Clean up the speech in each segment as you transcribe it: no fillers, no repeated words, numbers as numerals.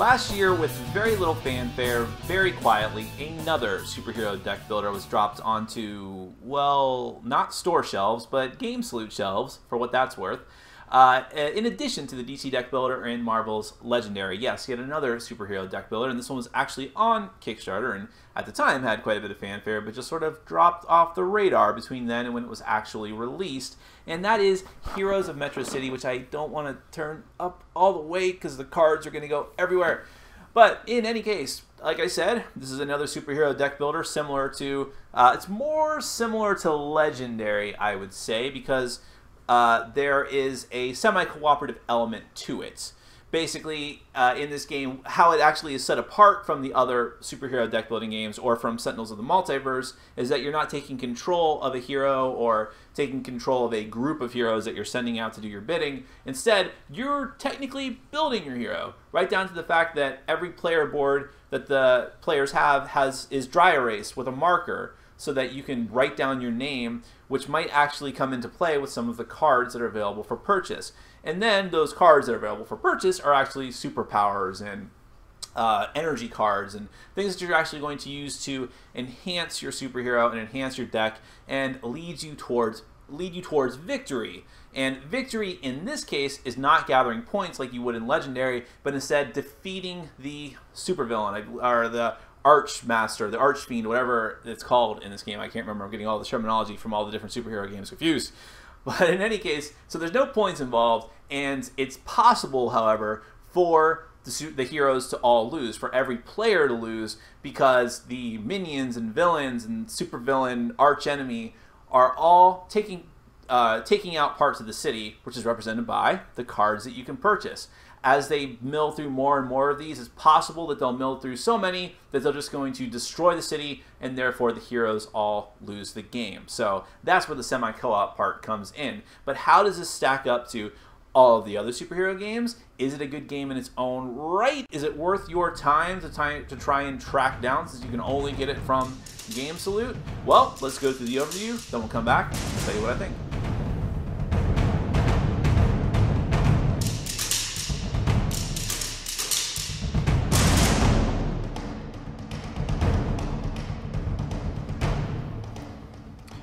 Last year, with very little fanfare, very quietly, another superhero deck builder was dropped onto, well, not store shelves, but Game Salute shelves, for what that's worth. In addition to the DC deck builder and Marvel's Legendary. Yes, yet another superhero deck builder, and this one was actually on Kickstarter, and at the time had quite a bit of fanfare, but just sort of dropped off the radar between then and when it was actually released. And that is Heroes of Metro City, which I don't want to turn up all the way because the cards are going to go everywhere. But in any case, like I said, this is another superhero deck builder similar to, it's more similar to Legendary, I would say, because there is a semi-cooperative element to it. Basically, in this game, how it actually is set apart from the other superhero deck building games or from Sentinels of the Multiverse is that you're not taking control of a hero or taking control of a group of heroes that you're sending out to do your bidding. Instead, you're technically building your hero, right down to the fact that every player board that the players have is dry erased with a marker, so that you can write down your name, which might actually come into play with some of the cards that are available for purchase. And then those cards that are available for purchase are actually superpowers and energy cards and things that you're actually going to use to enhance your superhero and enhance your deck and lead you towards victory. And victory in this case is not gathering points like you would in Legendary, but instead defeating the supervillain or the Archmaster, the Archfiend, whatever it's called in this game. I can't remember. I'm getting all the terminology from all the different superhero games confused. But in any case, so there's no points involved, and it's possible, however, for the heroes to all lose, for every player to lose, because the minions and villains and supervillain archenemy are all taking out parts of the city, which is represented by the cards that you can purchase. As they mill through more and more of these, it's possible that they'll mill through so many that they're just going to destroy the city, and therefore the heroes all lose the game. So that's where the semi-co-op part comes in. But how does this stack up to all of the other superhero games? Is it a good game in its own right? Is it worth your time to try and track down, since you can only get it from Game Salute? Well, let's go through the overview, then we'll come back and tell you what I think.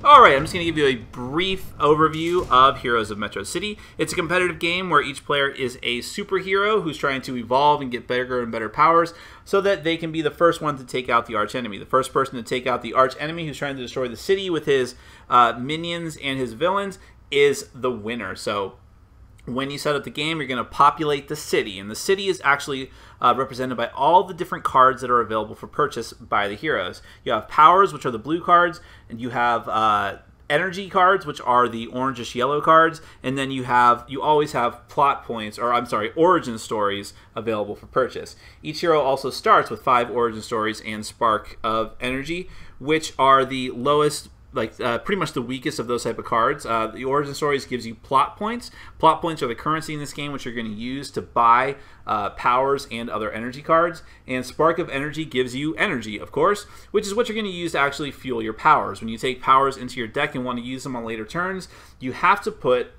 Alright, I'm just going to give you a brief overview of Heroes of Metro City. It's a competitive game where each player is a superhero who's trying to evolve and get bigger and better powers so that they can be the first one to take out the archenemy. The first person to take out the archenemy who's trying to destroy the city with his minions and his villains is the winner. So when you set up the game, you're going to populate the city, and the city is actually represented by all the different cards that are available for purchase by the heroes. You have powers, which are the blue cards, and you have energy cards, which are the orangish yellow cards, and then you always have plot points, or I'm sorry, origin stories available for purchase. Each hero also starts with 5 origin stories and Spark of Energy, which are the lowest, pretty much the weakest of those type of cards. The origin stories gives you plot points. Plot points are the currency in this game, which you're going to use to buy powers and other energy cards. And Spark of Energy gives you energy, of course, which is what you're going to use to actually fuel your powers. When you take powers into your deck and want to use them on later turns, you have to put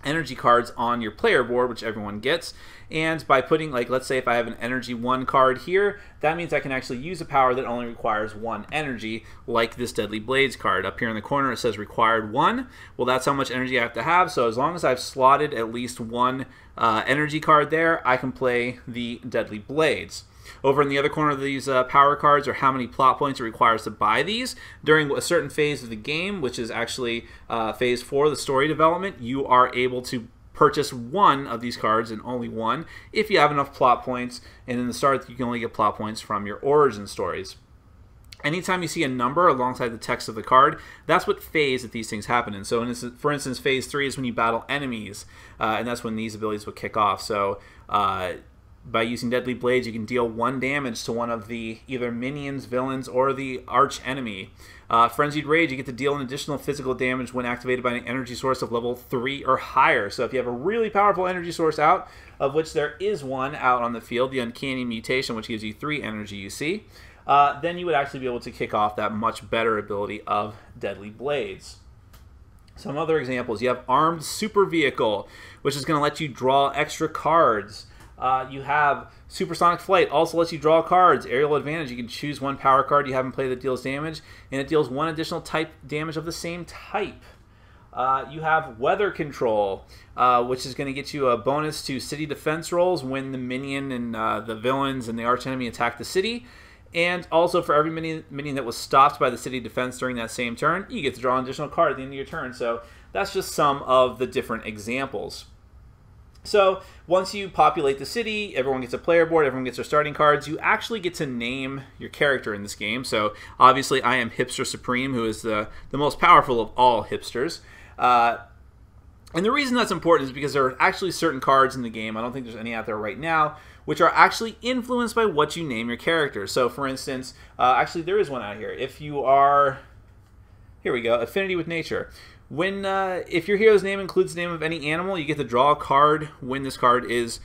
energy cards on your player board, which everyone gets. And by putting, let's say if I have an energy 1 card here, that means I can actually use a power that only requires 1 energy, like this Deadly Blades card. Up here in the corner it says required 1. Well, that's how much energy I have to have, so as long as I've slotted at least 1 energy card there, I can play the Deadly Blades. Over in the other corner of these power cards are how many plot points it requires to buy these. During a certain phase of the game, which is actually phase 4, the story development, you are able to purchase 1 of these cards, and only 1, if you have enough plot points. And in the start, you can only get plot points from your origin stories. Anytime you see a number alongside the text of the card, that's what phase that these things happen in. So for instance, phase 3 is when you battle enemies, and that's when these abilities will kick off. So by using Deadly Blades, you can deal 1 damage to one of the either minions, villains, or the arch enemy. Frenzied Rage, you get to deal an additional physical damage when activated by an energy source of level 3 or higher. So if you have a really powerful energy source out, of which there is one out on the field, the Uncanny Mutation, which gives you 3 energy, you see, then you would actually be able to kick off that much better ability of Deadly Blades. Some other examples, you have Armed Super Vehicle, which is going to let you draw extra cards You have Supersonic Flight, also lets you draw cards. Aerial Advantage, you can choose one power card you haven't played that deals damage, and it deals one additional type damage of the same type. You have Weather Control, which is going to get you a bonus to city defense rolls when the minion and the villains and the archenemy attack the city. And also for every minion that was stopped by the city defense during that same turn, you get to draw an additional card at the end of your turn. So that's just some of the different examples. So once you populate the city, everyone gets a player board, everyone gets their starting cards. You actually get to name your character in this game. So obviously I am Hipster Supreme, who is the most powerful of all hipsters. And the reason that's important is because there are actually certain cards in the game, I don't think there's any out there right now, which are actually influenced by what you name your character. So for instance, actually there is one out here. If you are, here we go, Affinity with Nature. When if your hero's name includes the name of any animal, you get to draw a card when this card is,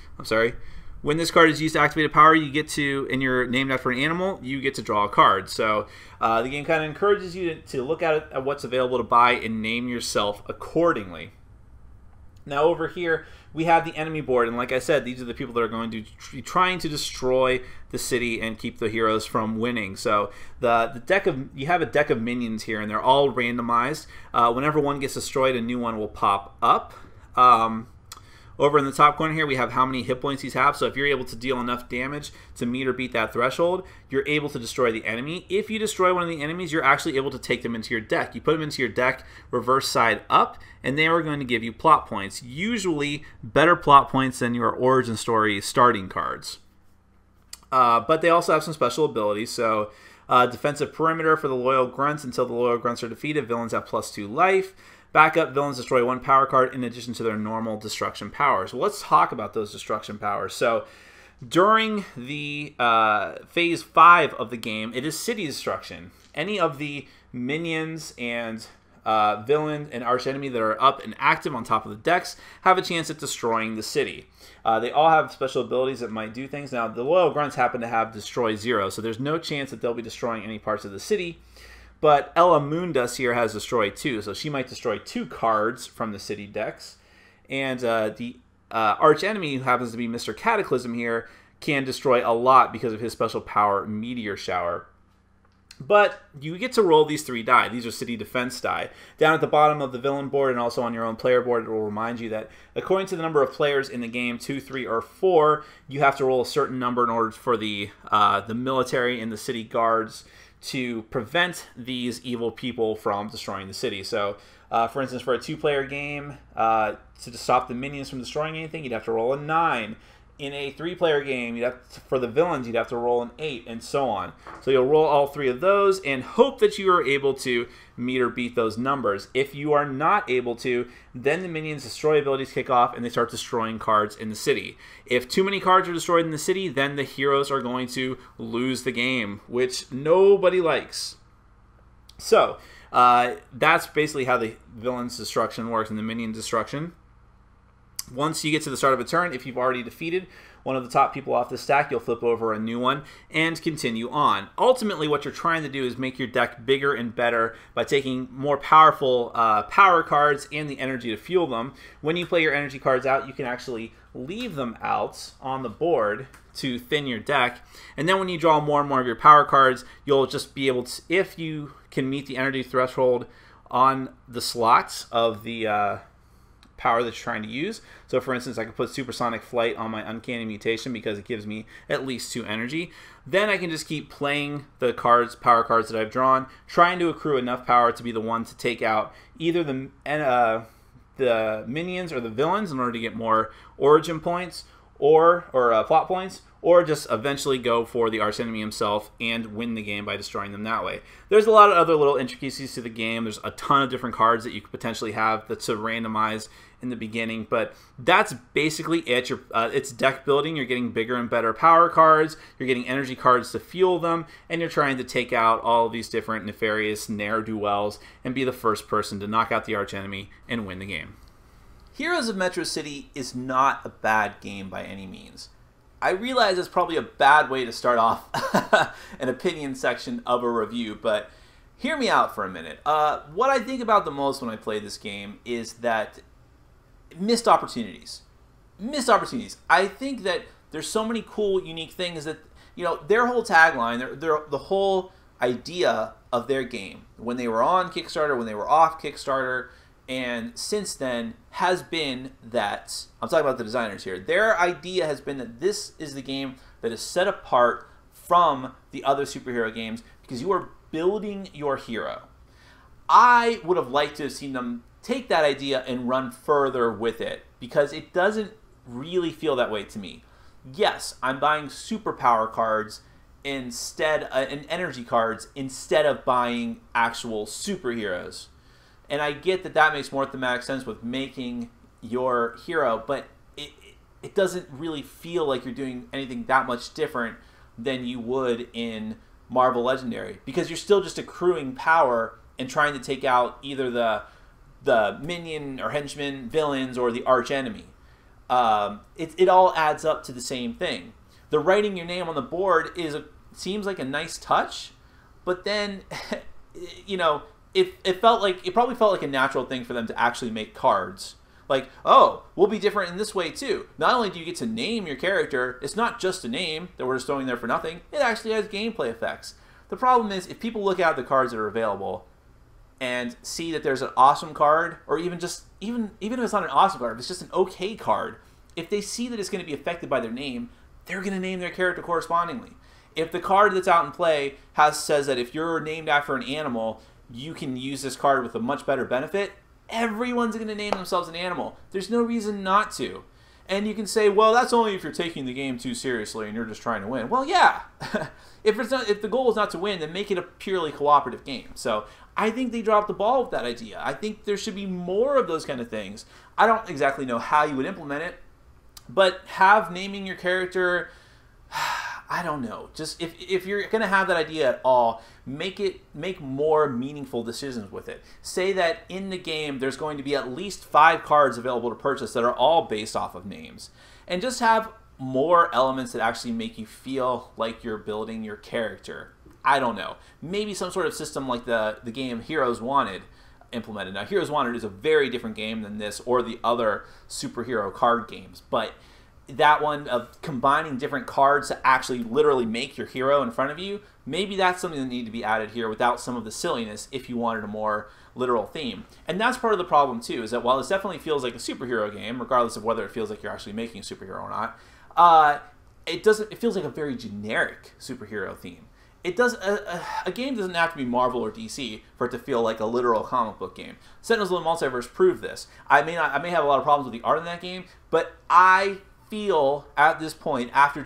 when this card is used to activate a power, you get to, and you're named after an animal, you get to draw a card. So the game kind of encourages you to look at what's available to buy and name yourself accordingly. Now over here, we have the enemy board, and like I said, these are the people that are going to be trying to destroy the city and keep the heroes from winning. So the deck of, you have a deck of minions here, and they're all randomized. Whenever one gets destroyed, a new one will pop up. Over in the top corner here, we have how many hit points these have. So if you're able to deal enough damage to meet or beat that threshold, you're able to destroy the enemy. If you destroy one of the enemies, you're actually able to take them into your deck. You put them into your deck reverse side up, and they are going to give you plot points. Usually better plot points than your origin story starting cards. But they also have some special abilities. So defensive perimeter for the loyal grunts. Until the loyal grunts are defeated, villains have +2 life. Backup, villains destroy one power card in addition to their normal destruction powers. Well, let's talk about those destruction powers. So during the phase 5 of the game, it is city destruction. Any of the minions and villain and archenemy that are up and active on top of the decks have a chance at destroying the city. They all have special abilities that might do things. Now, the loyal grunts happen to have Destroy 0, so there's no chance that they'll be destroying any parts of the city. But Ella Mundus here has Destroy 2, so she might destroy 2 cards from the city decks. And the archenemy, who happens to be Mr. Cataclysm here, can destroy a lot because of his special power, Meteor Shower. But you get to roll these 3 die. These are city defense die. Down at the bottom of the villain board and also on your own player board, it will remind you that according to the number of players in the game, 2, 3, or 4, you have to roll a certain number in order for the military and the city guards to prevent these evil people from destroying the city. So, for instance, for a 2-player game, to stop the minions from destroying anything, you'd have to roll a 9. In a 3-player game, for the villains, you'd have to roll an 8, and so on. So you'll roll all 3 of those and hope that you are able to meet or beat those numbers. If you are not able to, then the minions' destroy abilities kick off and they start destroying cards in the city. If too many cards are destroyed in the city, then the heroes are going to lose the game, which nobody likes. So that's basically how the villain's destruction works and the minion destruction. Once you get to the start of a turn, if you've already defeated one of the top people off the stack, you'll flip over a new one and continue on. Ultimately, what you're trying to do is make your deck bigger and better by taking more powerful power cards and the energy to fuel them. When you play your energy cards out, you can actually leave them out on the board to thin your deck. And then when you draw more and more of your power cards, you'll just be able to, if you can meet the energy threshold on the slots of the power that you're trying to use. So for instance, I could put Supersonic Flight on my Uncanny Mutation because it gives me at least 2 energy. Then I can just keep playing the power cards that I've drawn, trying to accrue enough power to be the one to take out either the minions or the villains in order to get more origin points or plot points, or just eventually go for the archenemy himself and win the game by destroying them that way. There's a lot of other little intricacies to the game. There's a ton of different cards that you could potentially have that's randomized in the beginning, but that's basically it. It's deck building. You're getting bigger and better power cards, you're getting energy cards to fuel them, and you're trying to take out all of these different nefarious ne'er-do-wells and be the first person to knock out the archenemy and win the game. Heroes of Metro City is not a bad game by any means. I realize it's probably a bad way to start off an opinion section of a review, but hear me out for a minute. What I think about the most when I play this game is that missed opportunities. Missed opportunities. I think that There's so many cool, unique things that, you know, their whole tagline, the whole idea of their game, when they were on Kickstarter, when they were off Kickstarter, and since then, has been that, I'm talking about the designers here, their idea has been that this is the game that is set apart from the other superhero games because you are building your hero. I would have liked to have seen them take that idea and run further with it because it doesn't really feel that way to me. Yes, I'm buying superpower cards instead, and energy cards instead of buying actual superheroes. And I get that that makes more thematic sense with making your hero, but it doesn't really feel like you're doing anything that much different than you would in Marvel Legendary because you're still just accruing power and trying to take out either the minion or henchman villains or the arch enemy. It all adds up to the same thing. The writing your name on the board seems like a nice touch, but then you know, it probably felt like a natural thing for them to actually make cards. Like, oh, we'll be different in this way too. Not only do you get to name your character, it's not just a name that we're just throwing there for nothing. It actually has gameplay effects. The problem is if people look at the cards that are available and see that there's an awesome card, or even if it's not an awesome card, if it's just an okay card, if they see that it's going to be affected by their name, they're going to name their character correspondingly. If the card that's out in play says that if you're named after an animal, you can use this card with a much better benefit, everyone's going to name themselves an animal. There's no reason not to. And you can say, well, that's only if you're taking the game too seriously and you're just trying to win. Well, yeah. If the goal is not to win, then make it a purely cooperative game. So I think they dropped the ball with that idea. I think there should be more of those kind of things. I don't exactly know how you would implement it, but have naming your character, I don't know. Just if you're going to have that idea at all, make more meaningful decisions with it. Say that in the game there's going to be at least 5 cards available to purchase that are all based off of names. And just have more elements that actually make you feel like you're building your character. I don't know. Maybe some sort of system like the game Heroes Wanted implemented. Now, Heroes Wanted is a very different game than this or the other superhero card games, but that one of combining different cards to actually literally make your hero in front of you, maybe that's something that needed to be added here without some of the silliness if you wanted a more literal theme. And that's part of the problem too, is that while this definitely feels like a superhero game, regardless of whether it feels like you're actually making a superhero or not, it feels like a very generic superhero theme. A game doesn't have to be Marvel or DC for it to feel like a literal comic book game. Sentinels of the Multiverse proved this. I may have a lot of problems with the art in that game, but I feel at this point, after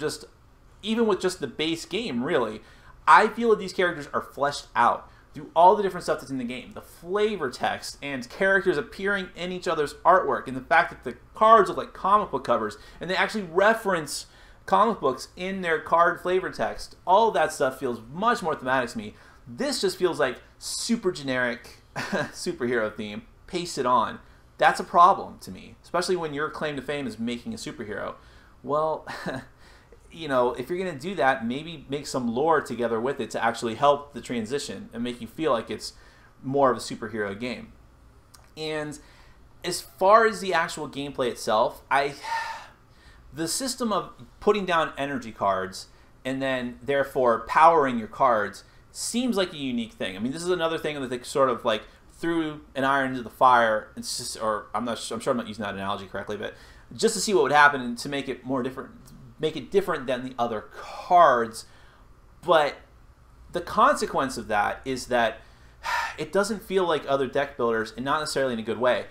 even with just the base game, really, I feel that these characters are fleshed out through all the different stuff that's in the game. The flavor text and characters appearing in each other's artwork, and the fact that the cards look like comic book covers, and they actually reference comic books in their card flavor text. All of that stuff feels much more thematic to me. This just feels like super generic superhero theme pasted on. That's a problem to me, especially when your claim to fame is making a superhero. Well, you know, if you're going to do that, maybe make some lore together with it to actually help the transition and make you feel like it's more of a superhero game. And as far as the actual gameplay itself, the system of putting down energy cards and then therefore powering your cards seems like a unique thing. I mean, this is another thing that they sort of like threw an iron into the fire, I'm sure I'm not using that analogy correctly, but just to see what would happen and to make it more different, make it different than the other cards. But the consequence of that is that it doesn't feel like other deck builders, and not necessarily in a good way.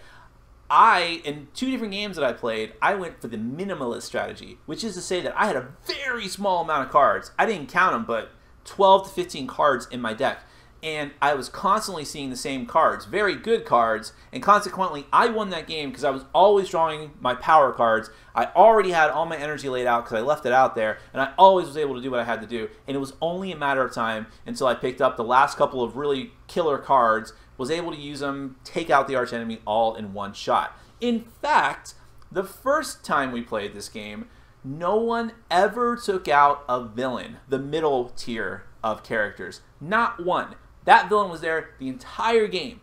In 2 different games that I played, I went for the minimalist strategy, which is to say that I had a very small amount of cards. I didn't count them, but 12 to 15 cards in my deck. And I was constantly seeing the same cards, very good cards, and consequently I won that game because I was always drawing my power cards. I already had all my energy laid out because I left it out there, and I always was able to do what I had to do. And it was only a matter of time until I picked up the last couple of really killer cards, was able to use them, take out the arch enemy all in one shot. In fact, the first time we played this game, no one ever took out a villain, the middle tier of characters. Not one. That villain was there the entire game.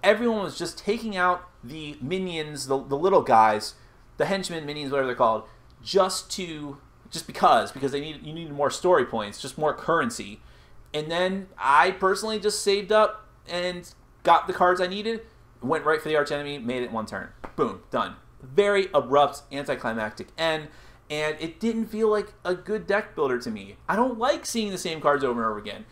Everyone was just taking out the minions, the little guys, the henchmen, minions, whatever they're called, just to just because you need more story points, just more currency. And then I personally just saved up and got the cards I needed, went right for the archenemy, made it in one turn. Boom, done. Very abrupt, anticlimactic end, and it didn't feel like a good deck builder to me. I don't like seeing the same cards over and over again.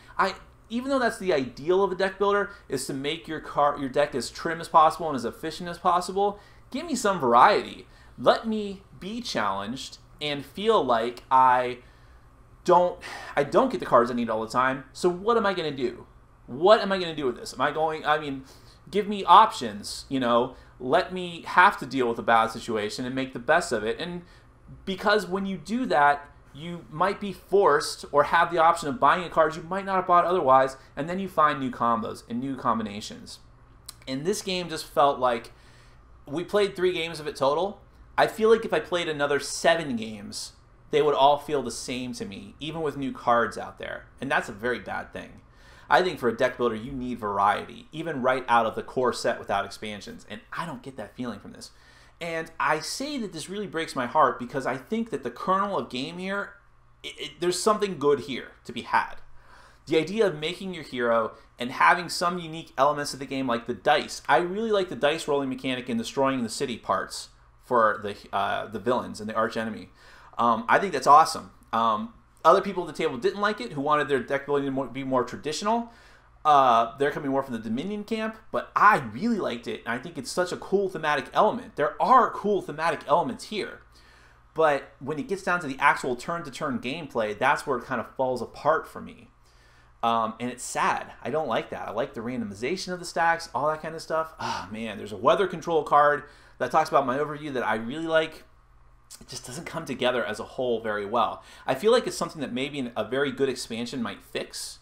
Even though that's the ideal of a deck builder, is to make your deck as trim as possible and as efficient as possible, give me some variety. Let me be challenged and feel like I don't get the cards I need all the time. So what am I going to do? What am I going to do with this? Give me options, let me have to deal with a bad situation and make the best of it. And because when you do that, you might be forced or have the option of buying a card you might not have bought otherwise, and then you find new combos and new combinations. And this game just felt like we played 3 games of it total. I feel like if I played another 7 games, they would all feel the same to me, even with new cards out there. And that's a very bad thing. I think for a deck builder, you need variety, even right out of the core set without expansions. And I don't get that feeling from this. And I say that this really breaks my heart because I think that the kernel of game here, there's something good here to be had. The idea of making your hero and having some unique elements of the game like the dice. I really like the dice rolling mechanic and destroying the city parts for the villains and the archenemy. I think that's awesome. Other people at the table didn't like it, who wanted their deck building to be more traditional. They're coming more from the Dominion camp, but I really liked it, and I think it's such a cool thematic element. There are cool thematic elements here, but when it gets down to the actual turn-to-turn gameplay, that's where it kind of falls apart for me. And it's sad. I don't like that. I like the randomization of the stacks, all that kind of stuff. Oh, man, there's a weather control card that talks about my overview that I really like. It just doesn't come together as a whole very well. I feel like it's something that maybe a very good expansion might fix.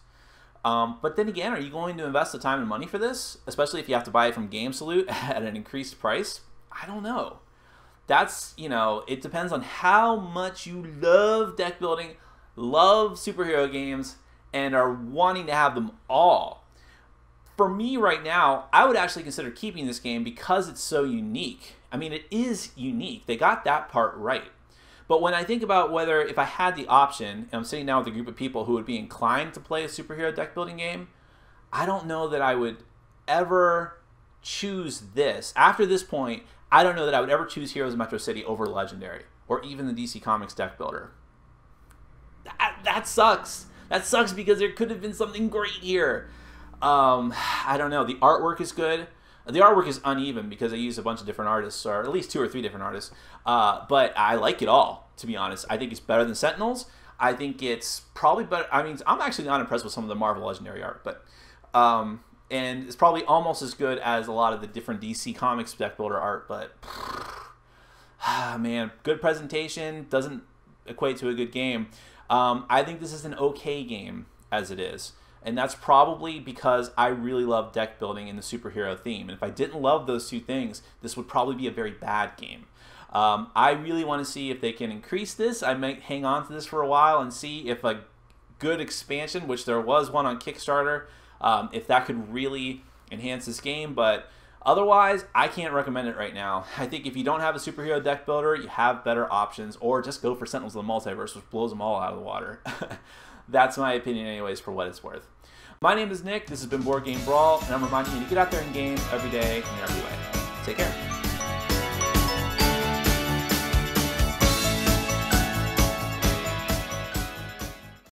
But then again, are you going to invest the time and money for this? Especially if you have to buy it from GameSalute at an increased price? I don't know. That's, it depends on how much you love deck building, love superhero games, and are wanting to have them all. For me right now, I would actually consider keeping this game because it's so unique. I mean, it is unique. They got that part right. But when I think about if I had the option, and I'm sitting down with a group of people who would be inclined to play a superhero deck building game, I don't know that I would ever choose this. After this point, I don't know that I would ever choose Heroes of Metro City over Legendary, or even the DC Comics deck builder. That sucks. That sucks because there could have been something great here. I don't know. The artwork is good. The artwork is uneven because they use a bunch of different artists, or at least 2 or 3 different artists. But I like it all, to be honest. I think it's better than Sentinels. I think it's probably better. I mean, I'm actually not impressed with some of the Marvel Legendary art, but and it's probably almost as good as a lot of the different DC Comics deck builder art. But man, good presentation doesn't equate to a good game. I think this is an okay game as it is. And that's probably because I really love deck building and the superhero theme. And if I didn't love those 2 things, this would probably be a very bad game. I really want to see if they can increase this. I might hang on to this for a while and see if a good expansion, which there was one on Kickstarter, if that could really enhance this game. But otherwise, I can't recommend it right now. I think if you don't have a superhero deck builder, you have better options, or just go for Sentinels of the Multiverse, which blows them all out of the water. That's my opinion anyways, for what it's worth. My name is Nick, this has been Board Game Brawl, and I'm reminding you to get out there and game every day and every way. Take care.